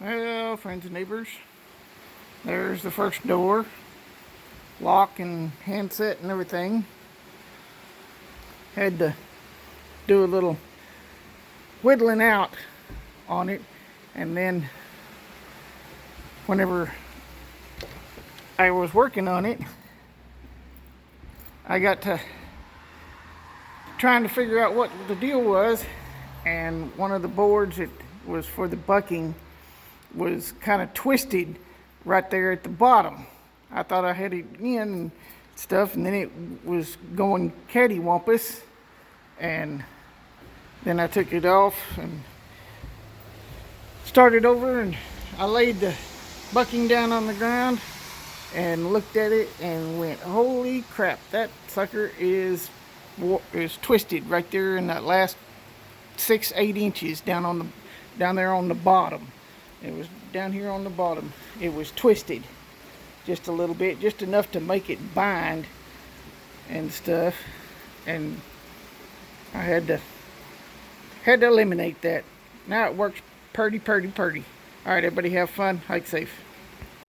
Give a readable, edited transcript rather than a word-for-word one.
Well, friends and neighbors, there's the first door, lock and handset and everything. Had to do a little whittling out on it, and then whenever I was working on it, I got to trying to figure out what the deal was, and one of the boards that was for the bucking was kind of twisted right there at the bottom. I thought I had it in and stuff, and then it was going cattywampus, and then I took it off and started over, and I laid the bucking down on the ground and looked at it and went, holy crap, that sucker is twisted right there in that last 6-8 inches down there on the bottom. It was down here on the bottom. It was twisted just a little bit, just enough to make it bind and stuff. And I had to eliminate that. Now it works purty. All right, everybody have fun. Hike safe.